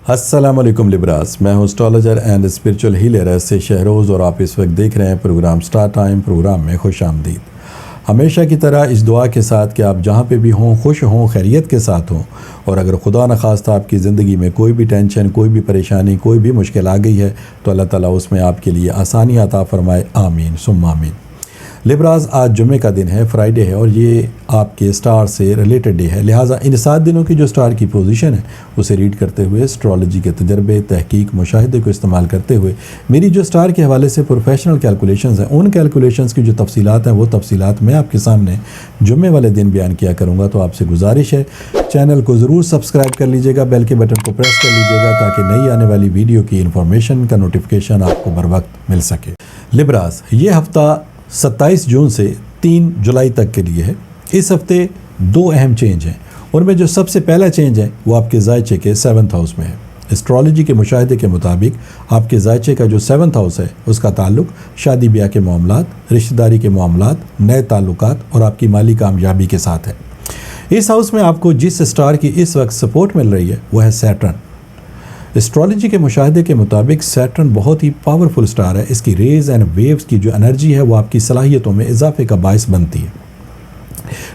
السلام علیکم لبراس، میں ہوں اسٹرالوجر اینڈ اسپرچول ہیلر سے شہروز، اور آپ اس وقت دیکھ رہے ہیں پروگرام سٹار ٹائم۔ پروگرام میں خوش آمدید۔ ہمیشہ کی طرح اس دعا کے ساتھ کہ آپ جہاں پہ بھی ہوں خوش ہوں، خیریت کے ساتھ ہوں، اور اگر خدا نخواستہ آپ کی زندگی میں کوئی بھی ٹینشن، کوئی بھی پریشانی، کوئی بھی مشکل آ گئی ہے تو اللہ تعالیٰ اس میں آپ کے لیے آسانی عطا فرمائے، آمین ثم آمین۔ لبراز، آج جمعے کا دن ہے، فرائیڈے ہے، اور یہ آپ کے سٹار سے ریلیٹڈ ڈے ہے، لہٰذا ان 7 دنوں کی جو سٹار کی پوزیشن ہے اسے ریڈ کرتے ہوئے، اسٹرالوجی کے تجربے، تحقیق، مشاہدے کو استعمال کرتے ہوئے میری جو سٹار کے حوالے سے پروفیشنل کیلکولیشنز ہیں، ان کیلکولیشنز کی جو تفصیلات ہیں وہ تفصیلات میں آپ کے سامنے جمعے والے دن بیان کیا کروں گا۔ تو آپ سے گزارش ہے چینل کو ضرور سبسکرائب کر لیجیے گا، بیل کے بٹن کو پریس کر لیجیے گا تاکہ نئی آنے والی ویڈیو کی انفارمیشن کا نوٹیفیکیشن آپ کو بر وقت مل سکے۔ لبراز، یہ ہفتہ 27 جون سے 3 جولائی تک کے لیے ہے۔ اس ہفتے 2 اہم چینج ہیں، ان میں جو سب سے پہلا چینج ہے وہ آپ کے ذائچے کے 7th ہاؤس میں ہے۔ اسٹرالوجی کے مشاہدے کے مطابق آپ کے ذائچے کا جو 7th ہاؤس ہے اس کا تعلق شادی بیاہ کے معاملات، رشتہ داری کے معاملات، نئے تعلقات اور آپ کی مالی کامیابی کے ساتھ ہے۔ اس ہاؤس میں آپ کو جس سٹار کی اس وقت سپورٹ مل رہی ہے وہ ہے سیٹرن۔ اسٹرالوجی کے مشاہدے کے مطابق سیٹرن بہت ہی پاورفل سٹار ہے۔ اس کی ریز اینڈ ویوز کی جو انرجی ہے وہ آپ کی صلاحیتوں میں اضافے کا باعث بنتی ہے۔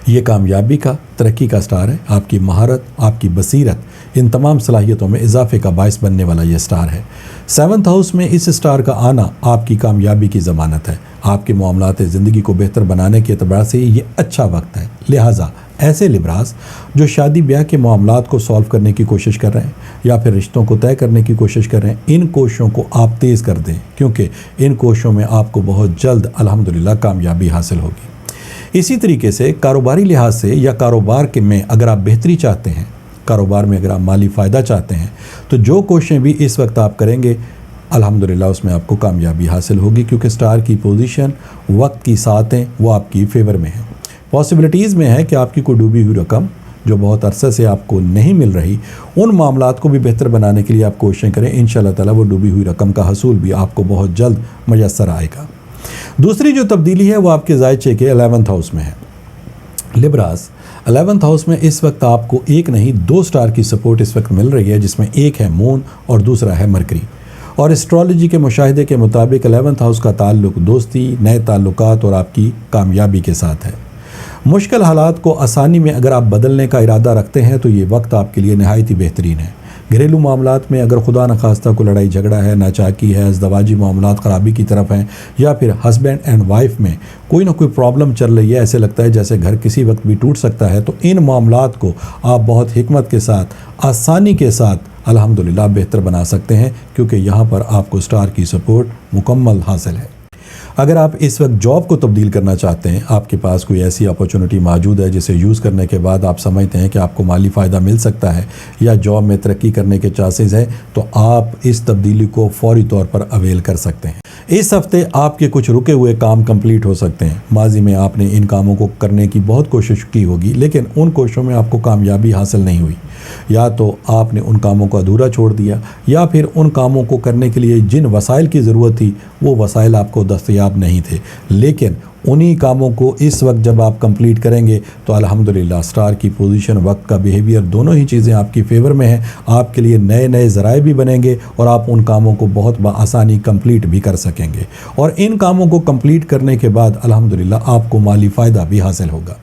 یہ کامیابی کا، ترقی کا سٹار ہے۔ آپ کی مہارت، آپ کی بصیرت، ان تمام صلاحیتوں میں اضافے کا باعث بننے والا یہ سٹار ہے۔ 7th ہاؤس میں اس سٹار کا آنا آپ کی کامیابی کی ضمانت ہے۔ آپ کے معاملات زندگی کو بہتر بنانے کے اعتبار سے یہ اچھا وقت ہے۔ لہٰذا ایسے لبراس جو شادی بیاہ کے معاملات کو سالو کرنے کی کوشش کر رہے ہیں یا پھر رشتوں کو طے کرنے کی کوشش کر رہے ہیں، ان کوششوں کو آپ تیز کر دیں، کیونکہ ان کوششوں میں آپ کو بہت جلد الحمدللہ کامیابی حاصل ہوگی۔ اسی طریقے سے کاروباری لحاظ سے یا کاروبار کے میں اگر آپ بہتری چاہتے ہیں، کاروبار میں اگر آپ مالی فائدہ چاہتے ہیں، تو جو کوششیں بھی اس وقت آپ کریں گے الحمدللہ اس میں آپ کو کامیابی حاصل ہوگی، کیونکہ سٹار کی پوزیشن، وقت کی ساعتیں وہ آپ کی فیور میں ہیں۔ پاسبلٹیز میں ہے کہ آپ کی کوئی ڈوبی ہوئی رقم جو بہت عرصے سے آپ کو نہیں مل رہی، ان معاملات کو بھی بہتر بنانے کے لیے آپ کوششیں کریں، انشاءاللہ تعالیٰ وہ ڈوبی ہوئی رقم کا حصول بھی آپ کو بہت جلد میسر آئے گا۔ دوسری جو تبدیلی ہے وہ آپ کے ذائچے کے 11th ہاؤس میں ہے۔ لبراس، 11th ہاؤس میں اس وقت آپ کو ایک نہیں 2 سٹار کی سپورٹ اس وقت مل رہی ہے، جس میں ایک ہے مون اور دوسرا ہے مرکری۔ اور اسٹرالوجی کے مشاہدے کے مطابق 11th ہاؤس کا تعلق دوستی، نئے تعلقات اور آپ کی کامیابی کے ساتھ ہے۔ مشکل حالات کو آسانی میں اگر آپ بدلنے کا ارادہ رکھتے ہیں تو یہ وقت آپ کے لیے نہایت ہی بہترین ہے۔ گھریلو معاملات میں اگر خدا نخواستہ کو لڑائی جھگڑا ہے، ناچاکی ہے، ازدواجی معاملات خرابی کی طرف ہیں، یا پھر ہسبینڈ اینڈ وائف میں کوئی نہ کوئی پرابلم چل رہی ہے، ایسے لگتا ہے جیسے گھر کسی وقت بھی ٹوٹ سکتا ہے، تو ان معاملات کو آپ بہت حکمت کے ساتھ، آسانی کے ساتھ الحمدللہ بہتر بنا سکتے ہیں، کیونکہ یہاں پر آپ کو سٹار کی سپورٹ مکمل حاصل ہے۔ اگر آپ اس وقت جاب کو تبدیل کرنا چاہتے ہیں، آپ کے پاس کوئی ایسی اپرچونٹی موجود ہے جسے یوز کرنے کے بعد آپ سمجھتے ہیں کہ آپ کو مالی فائدہ مل سکتا ہے یا جاب میں ترقی کرنے کے چانسز ہیں، تو آپ اس تبدیلی کو فوری طور پر اویل کر سکتے ہیں۔ اس ہفتے آپ کے کچھ رکے ہوئے کام کمپلیٹ ہو سکتے ہیں۔ ماضی میں آپ نے ان کاموں کو کرنے کی بہت کوشش کی ہوگی، لیکن ان کوششوں میں آپ کو کامیابی حاصل نہیں ہوئی، یا تو آپ نے ان کاموں کو ادھورا چھوڑ دیا، یا پھر ان کاموں کو کرنے کے لیے جن وسائل کی ضرورت تھی وہ وسائل آپ کو دستیاب نہیں تھے، لیکن انہی کاموں کو اس وقت جب آپ کمپلیٹ کریں گے تو الحمدللہ سٹار کی پوزیشن، وقت کا بیہیویئر، دونوں ہی چیزیں آپ کی فیور میں ہیں۔ آپ کے لیے نئے نئے ذرائع بھی بنیں گے اور آپ ان کاموں کو بہت بآسانی کمپلیٹ بھی کر سکیں گے، اور ان کاموں کو کمپلیٹ کرنے کے بعد الحمدللہ آپ کو مالی فائدہ بھی حاصل ہوگا۔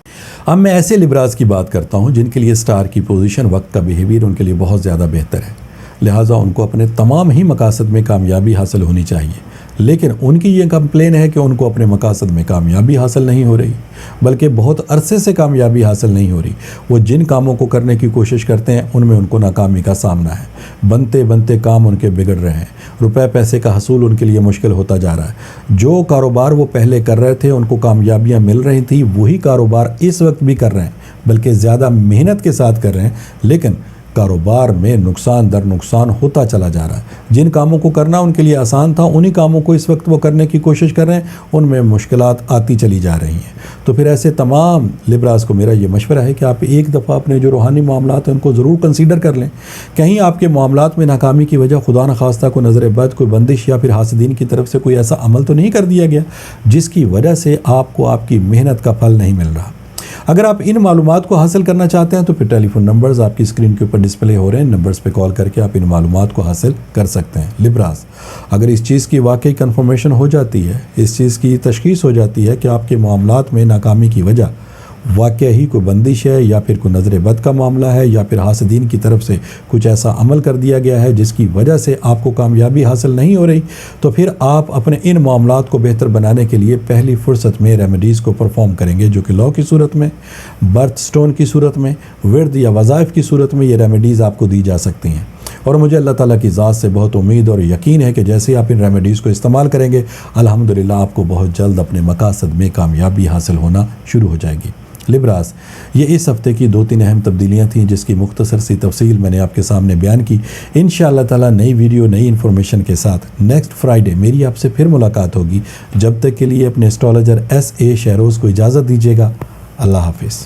اب میں ایسے لبراس کی بات کرتا ہوں جن کے لیے سٹار کی پوزیشن، وقت کا بیہیویئر ان کے لیے بہت زیادہ بہتر ہے، لہٰذا ان کو اپنے تمام ہی مقاصد میں کامیابی حاصل ہونی چاہیے، لیکن ان کی یہ کمپلین ہے کہ ان کو اپنے مقاصد میں کامیابی حاصل نہیں ہو رہی، بلکہ بہت عرصے سے کامیابی حاصل نہیں ہو رہی۔ وہ جن کاموں کو کرنے کی کوشش کرتے ہیں ان میں ان کو ناکامی کا سامنا ہے، بنتے بنتے کام ان کے بگڑ رہے ہیں، روپے پیسے کا حصول ان کے لیے مشکل ہوتا جا رہا ہے۔ جو کاروبار وہ پہلے کر رہے تھے، ان کو کامیابیاں مل رہی تھیں، وہی کاروبار اس وقت بھی کر رہے ہیں، بلکہ زیادہ محنت کے ساتھ کر رہے ہیں، لیکن کاروبار میں نقصان در نقصان ہوتا چلا جا رہا ہے۔ جن کاموں کو کرنا ان کے لیے آسان تھا، انہی کاموں کو اس وقت وہ کرنے کی کوشش کر رہے ہیں، ان میں مشکلات آتی چلی جا رہی ہیں۔ تو پھر ایسے تمام لبراس کو میرا یہ مشورہ ہے کہ آپ ایک دفعہ اپنے جو روحانی معاملات ہیں ان کو ضرور کنسیڈر کر لیں۔ کہیں آپ کے معاملات میں ناکامی کی وجہ خدا نخواستہ کو نظر بد، کوئی بندش یا پھر حاسدین کی طرف سے کوئی ایسا عمل تو نہیں کر دیا گیا جس کی وجہ سے آپ کو آپ کی محنت کا پھل نہیں مل رہا۔ اگر آپ ان معلومات کو حاصل کرنا چاہتے ہیں تو پھر ٹیلی فون نمبرز آپ کی اسکرین کے اوپر ڈسپلے ہو رہے ہیں، نمبرز پہ کال کر کے آپ ان معلومات کو حاصل کر سکتے ہیں۔ لبراس، اگر اس چیز کی واقعی کنفرمیشن ہو جاتی ہے، اس چیز کی تشخیص ہو جاتی ہے کہ آپ کے معاملات میں ناکامی کی وجہ واقعہ ہی کوئی بندش ہے یا پھر کوئی نظر بد کا معاملہ ہے یا پھر حاسدین کی طرف سے کچھ ایسا عمل کر دیا گیا ہے جس کی وجہ سے آپ کو کامیابی حاصل نہیں ہو رہی، تو پھر آپ اپنے ان معاملات کو بہتر بنانے کے لیے پہلی فرصت میں ریمیڈیز کو پرفارم کریں گے، جو کہ لا کی صورت میں، برتھ سٹون کی صورت میں، ورد یا وظائف کی صورت میں یہ ریمیڈیز آپ کو دی جا سکتی ہیں۔ اور مجھے اللہ تعالیٰ کی ذات سے بہت امید اور یقین ہے کہ جیسے ہی آپ ان ریمیڈیز کو استعمال کریں گے، الحمدللہ آپ کو بہت جلد اپنے مقاصد میں کامیابی حاصل ہونا شروع ہو جائے گی۔ لبراس، یہ اس ہفتے کی 2-3 اہم تبدیلیاں تھیں جس کی مختصر سی تفصیل میں نے آپ کے سامنے بیان کی۔ انشاءاللہ تعالیٰ نئی ویڈیو نئی انفارمیشن کے ساتھ نیکسٹ فرائیڈے میری آپ سے پھر ملاقات ہوگی۔ جب تک کے لیے اپنے اسٹرالوجر SA شہروز کو اجازت دیجیے گا۔ اللہ حافظ۔